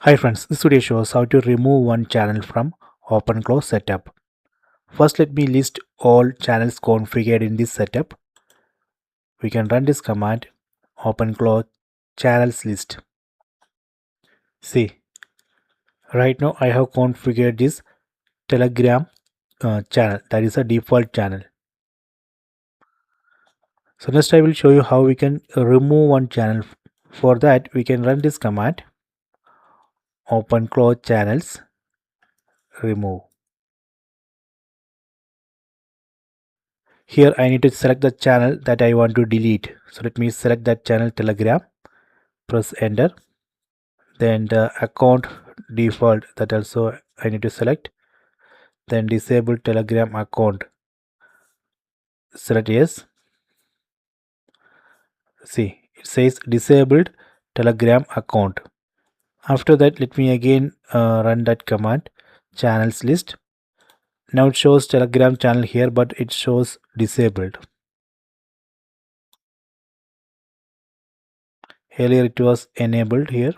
Hi friends, this video shows how to remove one channel from OpenClaw setup. First, let me list all channels configured in this setup. We can run this command OpenClaw channels list. See, right now I have configured this Telegram channel, that is a default channel. So next I will show you how we can remove one channel. For that we can run this command OpenClaw channels remove. Here I need to select the channel that I want to delete. So let me select that channel Telegram, press enter. Then the account default, that also I need to select. Then disable Telegram account, select yes. See, it says disabled Telegram account. After that let me again run that command channels list. Now it shows Telegram channel here, but it shows disabled. Earlier it was enabled here.